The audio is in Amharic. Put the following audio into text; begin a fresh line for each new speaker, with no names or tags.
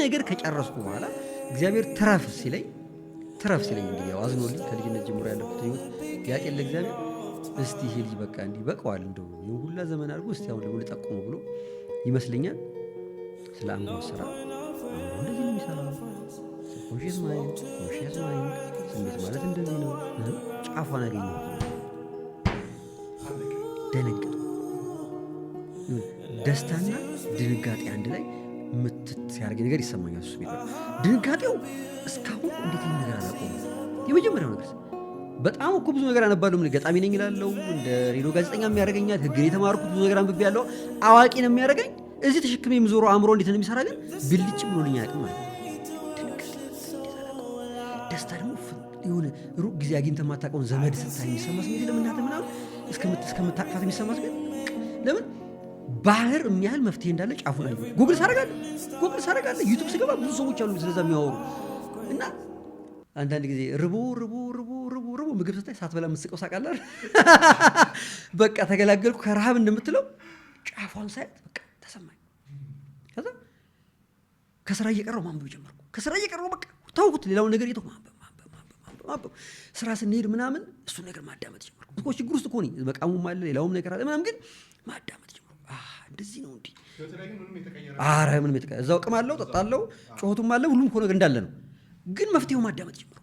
ነገር ከጨረስኩ በኋላ እግዚአብሔር ትረፍ ሲለኝ እንግዲህ ያው አዝኖልኝ ከልጅነት ጀምሮ ያለኩት ህይወት ያቄለ እግዚአብሔር እስቲ ይሄ ልጅ በቃ እንዲህ በቀዋል እንደው የሁላ ዘመን አድርጎ እስቲ አሁን ደግሞ ልጠቁሙ ብሎ ይመስለኛል ስለ አእምሮ ስራ እንደዚህ ነው የሚሰራው። ኮንሺየስ ማይንድ ስሜት ማለት እንደዚህ ነው። ጫፏን አገኘሁ፣ ደነገጥኩ። ደስታና ድንጋጤ አንድ ላይ ምትት ሲያደርገኝ ነገር ይሰማኛል። እሱ ቤት ድንጋጤው እስካሁን እንዴት ይሄን ነገር አላውቀውም። የመጀመሪያው ነገር በጣም እኮ ብዙ ነገር አነባለሁ። ምን ገጣሚ ነኝ እላለሁ፣ እንደ ሬዲዮ ጋዜጠኛ የሚያደርገኛል። ህግን የተማርኩት ብዙ ነገር አንብቤ ያለው አዋቂ ነው የሚያደርገኝ። እዚህ ተሸክሜ የምዞረው አእምሮ እንዴት ነው የሚሰራ ግን ብልጭ ብሎልኝ አያውቅም ማለት ነው። ደስታ ደግሞ የሆነ ሩቅ ጊዜ አግኝተህ የማታውቀውን ዘመድ ስታይ የሚሰማ ስሜት ለምናትህ ምናምን እስከምታቅፋት የሚሰማ ስሜት ለምን ባህር የሚያህል መፍትሄ እንዳለ ጫፉን አየሁ። ጉግል ሳረጋለሁ ዩቱብ ስገባ ብዙ ሰዎች አሉ ስለዛ የሚያወሩ እና አንዳንድ ጊዜ ርቦ ምግብ ስታይ ሳትበላ የምትስቀው ሳቃለህ በቃ ተገላገልኩ ከረሃብ እንደምትለው ጫፏን ሳያት በቃ ተሰማኝ። ከዛ ከስራ እየቀረው ማንበብ ጀመርኩ። ከስራ እየቀረው በቃ ታውቁት ሌላውን ነገር እየተው ማንበብ ስራ ስንሄድ ምናምን እሱን ነገር ማዳመጥ ጀመርኩ። እኮ ችግር ውስጥ እኮ ነኝ። በቃሙም አለ ሌላውም ነገር አለ ምናምን ግን ማዳመጥ ጀመርኩ። እንደዚህ ነው እንዴ? ምንም የተቀየረ እዛው ቅም አለው ጠጣለው ጮህቱም አለ ሁሉም እኮ ነገር እንዳለ ነው። ግን መፍትሄው ማዳመጥ ጀመርኩ።